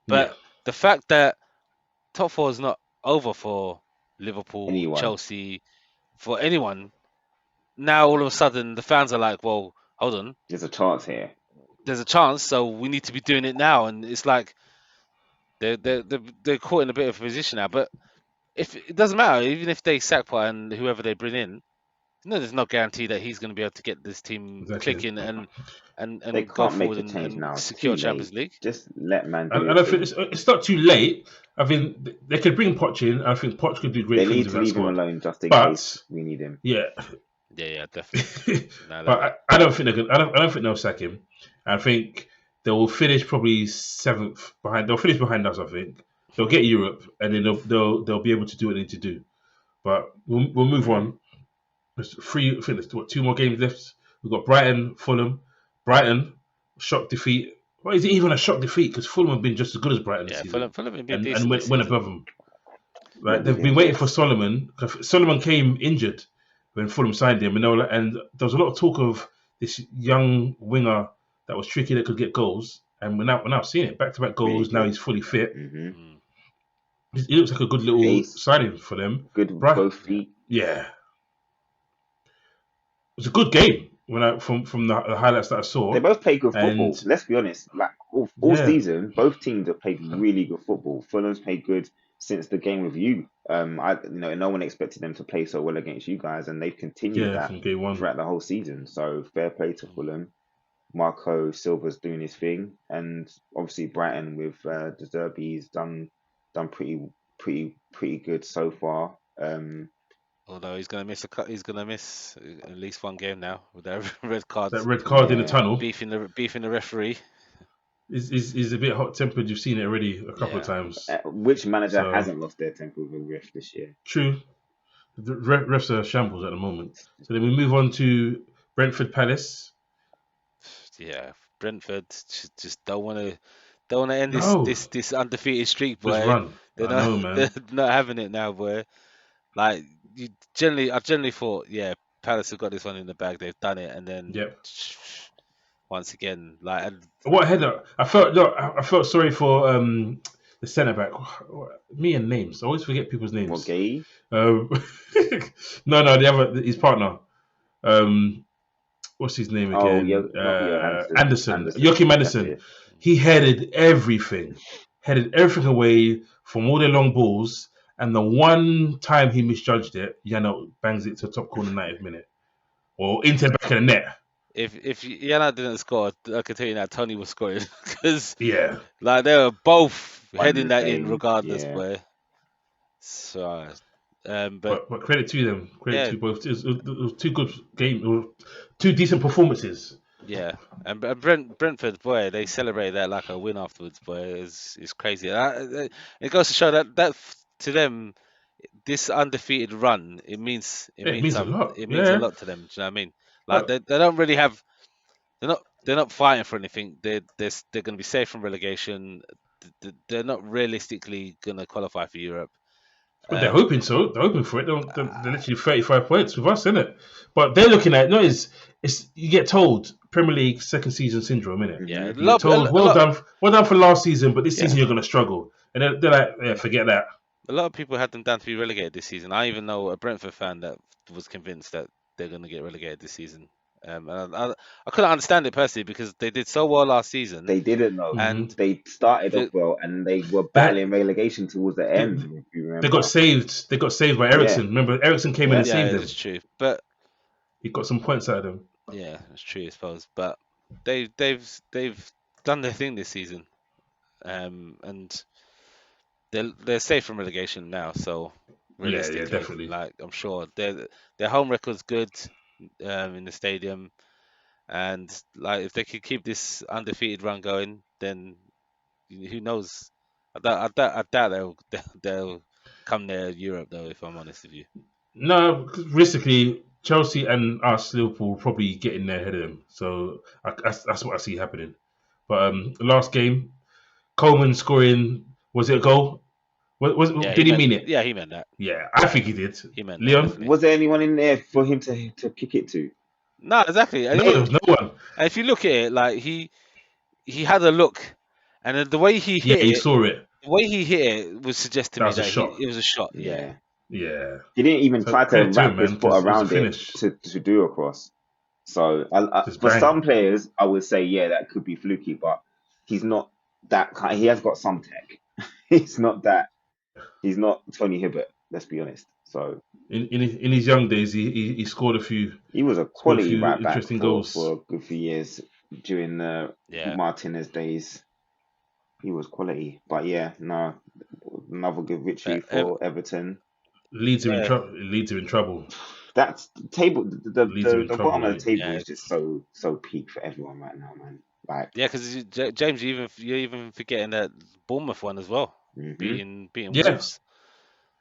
Yeah, But the fact that top four is not over for Liverpool, Anyone. Chelsea, for anyone. Now all of a sudden the fans are like, well, hold on, There's a chance here. there's a chance, so we need to be doing it now. And it's like they're caught in a bit of a position now. But if it doesn't matter, even if they sack Potter and whoever they bring in, there's no guarantee that he's going to be able to get this team exactly. clicking and They go can't make forward the change and now. It's secure too Champions late. League. Just let man do I his don't think thing. it's not too late. I think they could bring Poch in. I think Poch could do great They things need with to that leave him squad. alone just in But case we need him. yeah, Yeah, definitely. No, but I don't think they're gonna. I don't think they'll sack him. I think they will finish probably 7th behind. They'll finish behind us. I think they'll get Europe, and then they'll be able to do what they need to do. But we'll move on. There's three. I think there's 2 more games left. We've got Brighton, Fulham. Brighton shock defeat Well, is it even a shock defeat? Because Fulham have been just as good as Brighton this Yeah, season, Fulham have been and decent this went season. above them. Like What with they've been waiting injuries? for Solomon. 'Cause Solomon came injured when Fulham signed him, and there was a lot of talk of this young winger that was tricky that could get goals. And we're now seeing it, back-to-back Really goals. Now good. he's fully fit. Hmm. Mm. He looks like a good little Pace, signing for them. good with Right? both Yeah. feet. Yeah, it was a good game when from the highlights that I They saw. both play good And football. Let's be honest. Like all yeah, season, both teams have played really good football. Fulham's played good since the game with you. No one expected them to play so well against you guys, and they've continued yeah, that from game one. throughout the whole season. So fair play to Mm. Fulham. Marco Silva's doing his thing, and obviously Brighton with the Derby's done pretty good so far. Although he's gonna miss he's gonna miss at least one game now with that red card, That red card in the Yeah, tunnel beefing the referee. is a bit hot tempered. You've seen it already a couple of Yeah. times. which manager So hasn't lost their temper with a ref this year? true. The refs are shambles at the moment. So then we move on to Brentford Palace. Yeah, Brentford just don't want to end No, this undefeated streak, just boy. run. They're I not know, they're man. not having it now, boy. Like I generally thought, yeah, Palace have got this one in the bag. They've done it, and then Yep. once again, like What header? I felt no. I felt sorry for the centre back. Me and names. I always forget people's What, names. Gay? Um, no, the other his partner. Um, what's his name Oh, again? not Johansson. Anderson, Anderson. Joachim That's Anderson. it. He headed everything away from all their long balls. And the one time he misjudged it, Yano bangs it to top corner 90th minute or into the back of the net. if Yana didn't score, I can tell you now Tony was scoring because Yeah, like they were both One and heading the that in same. regardless, Yeah. boy. So, but but credit to them. Credit yeah, to both. It was two good games, two decent performances. yeah, and Brentford, boy, they celebrated that like a win afterwards, boy. It's crazy. It goes to show that to them, this undefeated run, It means a lot. it means a Yeah. lot to them. Do you know what I mean? Like But they don't really have they're not fighting for anything. They're going to be safe from relegation. They're not realistically going to qualify for Europe. But they're Um, hoping so. They're hoping for it. They're literally 35 points with us, isn't it? But they're looking at no. It's you get told Premier League second season syndrome, innit? yeah, Hmm. a You get lot, told a lot, well done for last season, but this yeah. season you're gonna struggle, and they're like, yeah, forget that. A lot of people had them down to be relegated this season. I even know a Brentford fan that was convinced that they're going to get relegated this season. And I couldn't understand it personally because they did so well last season, They didn't know. Hmm. and They started off the, well, and they were They, battling relegation towards the they end, if you they got remember. saved. They got saved by Yeah. Ericsson. Remember, Ericsson came in Yeah. and yeah, saved it's them. true. But He got some points out of them. yeah, it's true, I suppose. But they've done their thing this season, and they're safe from relegation now. So Yeah, realistically, definitely. like I'm sure their home record's good in the stadium. And like if they could keep this undefeated run going, then who knows? I doubt they'll come near Europe though. If I'm honest with you. No, 'cause realistically, Chelsea and us, Liverpool, will probably get in there ahead of them. So that's what I see happening. But last game, Coleman scoring, was it a goal? Yeah, Did he mean it? he meant that. Yeah, I think he did. He meant that Leon? definitely. Was there anyone in there for him to kick it to? No, exactly. No, there was no one. And if you look at it, like he had a look, and then Yeah, he saw it. the way he hit it would suggest to That me was a that shot. it was a shot. Yeah, Yeah. Yeah. He didn't even So try to credit to him, wrap his man, foot because it was a around it finish. to do a cross. So Just for bang. some players, I would say, yeah, that could be fluky, but he's not that kind. He has got some tech. He's not that. He's not Tony Hibbert. Let's be honest. So In his young days, he scored he was a a quality few right back interesting goals. for a good few years during the yeah. Martinez days. He was quality, but yeah, no, another good victory for Everton. Yeah, Leads him in trouble. That's table. Leads him in The trouble, bottom of the mate. table yeah, is just so peak for everyone right now, man. Like, yeah. Because James, you're even forgetting that Bournemouth one as well, hmm beating Yeah. Wolves.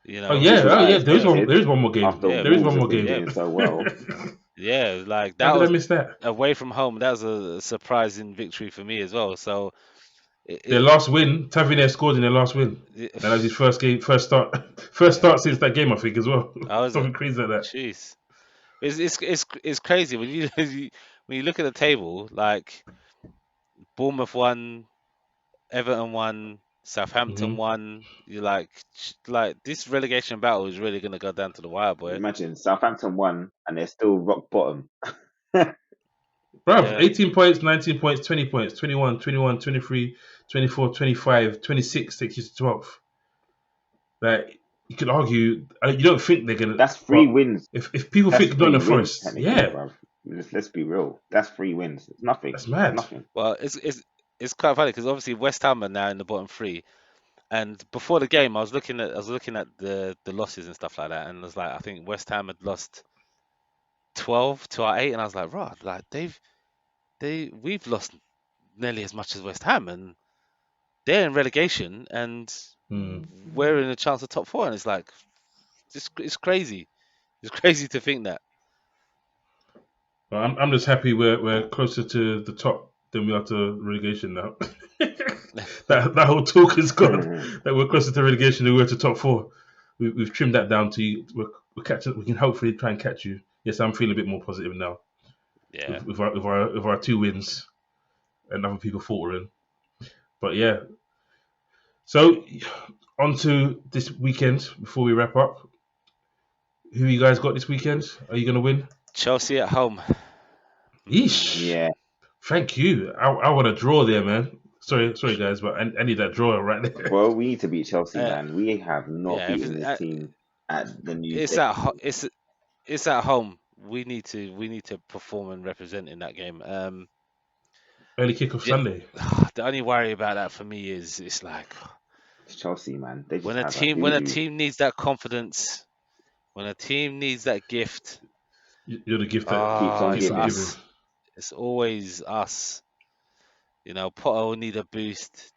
You Oh know, which yeah. was Oh yeah. There is unexpected one more game. after yeah, There is Wolves one have more been yeah, game. doing so well. Yeah, like How that did I was miss that? away from home. That was a surprising victory for me as well. So Their it, last win, Tavernier scored in their last win. it, And that was his first game, first start, first yeah, start since that game, I think, as well. how is it? Something crazy like that. Jeez, it's crazy when you, when you look at the table. Like Bournemouth won, Everton won, Southampton Hmm. won. You're like this relegation battle is really gonna go down to the wire, boy. Imagine Southampton won and they're still rock bottom. Bruv, Yeah, 18 points, 19 points, 20 points, 21, 21, 23, 24, 25, 26 takes you to 12th. Like, you could argue, you don't think they're going to, That's three but wins. if people That's think three Nottingham wins Forest, technically, yeah, bruv. Let's be real. That's three wins. It's nothing. that's It's mad. nothing. well, it's quite funny because obviously West Ham are now in the bottom three. And before the game, I was looking at the losses and stuff like that, and it was like I think West Ham had lost 12 to our 8, and I was like, right, like we've lost nearly as much as West Ham, and they're in relegation, and Hmm. we're in a chance of top four, and it's like it's crazy. It's crazy to think that. But I'm just happy we're closer to the top than we are to relegation now. That whole talk is gone. That we're closer to relegation than we were to top four. We've trimmed that down to we're catching. We can hopefully try and catch you. Yes, I'm feeling a bit more positive now Yeah, with our two wins and other people faltering. But yeah, so on to this weekend before we wrap up. Who you guys got this weekend? Are you going to win? Chelsea at home. Yeesh. Yeah. Thank you. I want a draw there, man. Sorry, guys, but I need that draw right there. Bro, we need to beat Chelsea, Uh, man. We have not yeah, if beaten this team at the new it's stadium. at it's at home. We need to perform and represent in that game. Early kickoff Yeah, Sunday. the only worry about that for me is it's like It's Chelsea, man. They just when a have a team when a voodoo. team needs that confidence, when a team needs that gift, You're the gift that Keeps on it's keeps on giving. giving. us. It's always us. You know, Potter will need a boost.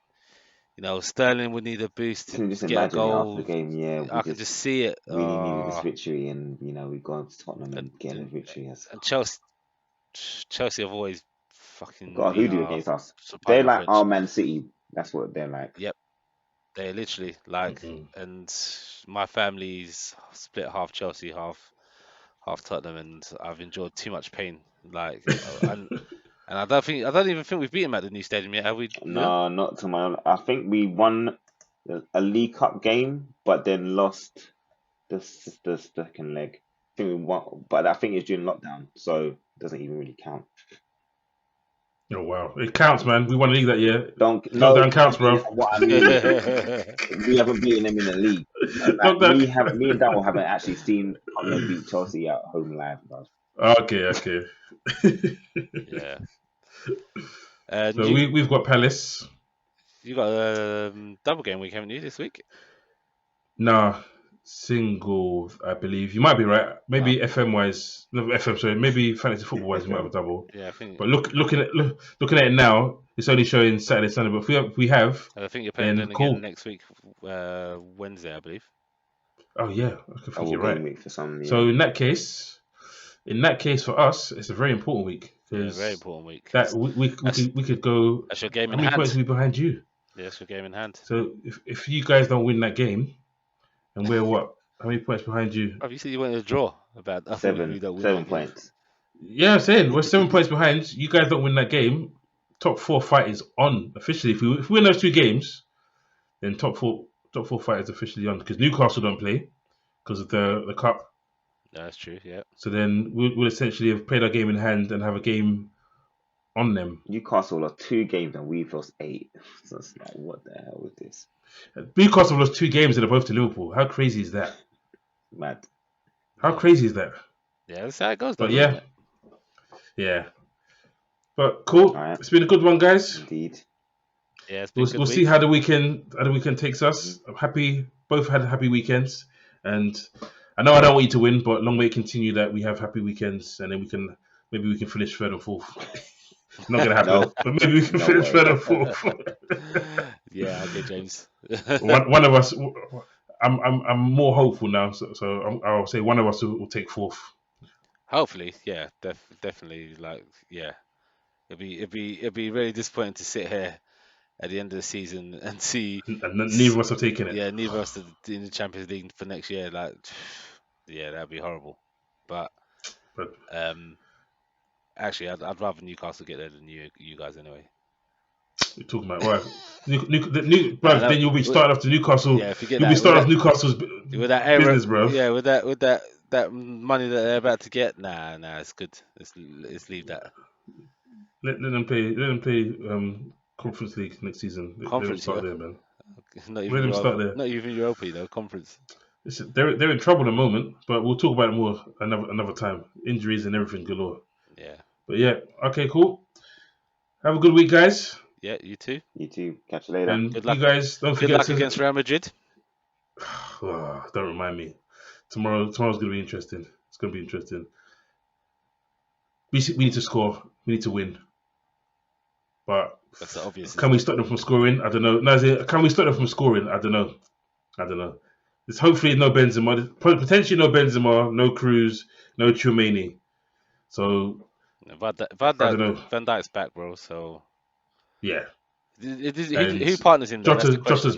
You know, Sterling would need a boost You can to just get a imagine it after the goal. game. Yeah, we I can just just see it. really needed this victory, and we gone to Tottenham And, and getting a and, victory. Has and Chelsea have always fucking got a been hoodoo our, against us. pardon They're my like French. our Man City. That's what they're like. Yep, they literally like, Mm-mm. and my family's split half Chelsea, half Tottenham, and I've endured too much pain. Like, and I don't even think we've beaten them at the new stadium yet. Have we? Yeah. No, not to my. I think we won a League Cup game, but then lost the second leg. I think we won, but I think it's during lockdown, so it doesn't even really count. Oh wow, it counts, man. We won the league that year. Don't no. Lockdown counts, bro. What I mean is we haven't beaten them in the league. Like Lockdown. me and Darryl haven't actually seen Tottenham beat Chelsea at home live, bro. Okay. Yeah. And So we've got Palace. you got a double game week, haven't you, this week? Nah, single, I believe. You might be right. Oh, Maybe FM wise, no FM. Sorry, maybe fantasy football wise, you might have FM. a double. yeah, I think But looking at it now, it's only showing Saturday, Sunday. But if we have, I think you're playing then them again cool. next week, Wednesday, I believe. Oh yeah, I think Double you're game right. week for some. Yeah. So in that case for us, it's a very important week Yeah, very because important week. that 'Cause we could go. that's your game How in many points are hand. we behind you? Yeah, that's your game in hand. So if you guys don't win that game, and we're what? How many points behind you? Oh, you said you wanted to draw about us if we don't win Seven that game. points. Yeah, I'm saying we're 7 points behind. You guys don't win that game. Top four fight is on officially. If we win those two games, then top four fight is officially on because Newcastle don't play because of the cup. No, that's true. Yeah. So then we'll essentially have played our game in hand and have a game on them. Newcastle lost 2 games and we've lost 8. So it's like, what the hell is this? Newcastle lost 2 games and they're both to Liverpool. How crazy is that? Mad. How crazy is that? Yeah, that's how it goes, though, But doesn't yeah, it? yeah. But cool. All right. It's been a good one, guys. Indeed. Yeah, it's been a good We'll week. see how the weekend takes us. I'm happy. Both had happy weekends, and I know I don't want you to win, but long may it continue that we have happy weekends, and then maybe we can finish third and fourth. Not gonna happen, No. but maybe we can No finish way. third and fourth. Yeah, okay, James. one of us. I'm more hopeful now, so I'll say one of us will take fourth. Hopefully, yeah, definitely. Like, yeah, it'd be really disappointing to sit here at the end of the season and see, And neither of us have taken it. yeah, neither of us in the Champions League for next year. Like, yeah, that'd be horrible. But But um, actually, I'd rather Newcastle get there than you guys anyway. we're talking about right. Nah, Bruv, then you'll be starting off to Newcastle. yeah, if you get You'll be that with starting that off Newcastle's with that error, business, bruv. yeah, with that money that they're about to get, nah, it's good. Let's leave that. Let them play. Let them play Conference League next season. Let them Conference, start yeah, there, man. not Let even them Europa, start there. not even Europa, conference. Listen, they're in trouble at the moment, but we'll talk about it more another time. Injuries and everything galore. Yeah, But yeah, okay, cool. Have a good week, guys. yeah, you too. You too. Catch you later. And Good you luck. guys, don't Good forget luck to. against Real Madrid. Don't remind me. Tomorrow's gonna be interesting. It's gonna be interesting. We need to score. We need to win. But That's the obvious, can isn't we it? stop them from scoring? I don't know. No, can we stop them from scoring? I don't know. I don't know. It's hopefully no Benzema. Potentially no Benzema, no Cruz, no Tchouameni. So I don't know. Van Dijk's back, bro. So Yeah, and who partners him though? That's the Jota's question.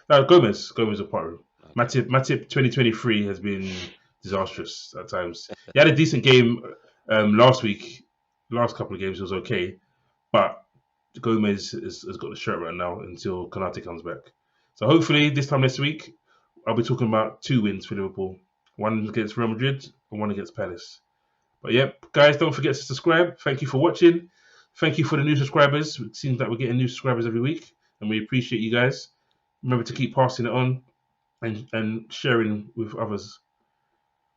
back. Gomez a part of him. Okay. Matip 2023 has been disastrous at times. He had a decent game last week. Last couple of games was okay, but Gomez has got the shirt right now until Konate comes back. So hopefully this time next week, I'll be talking about 2 wins for Liverpool. One against Real Madrid and one against Palace. But yep, guys, don't forget to subscribe. Thank you for watching. Thank you for the new subscribers. It seems like we're getting new subscribers every week, and we appreciate you guys. Remember to keep passing it on and sharing with others.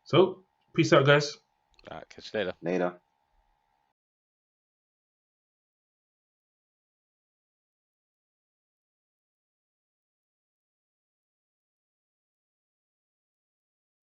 So, peace out, guys. All right, catch you later. Later.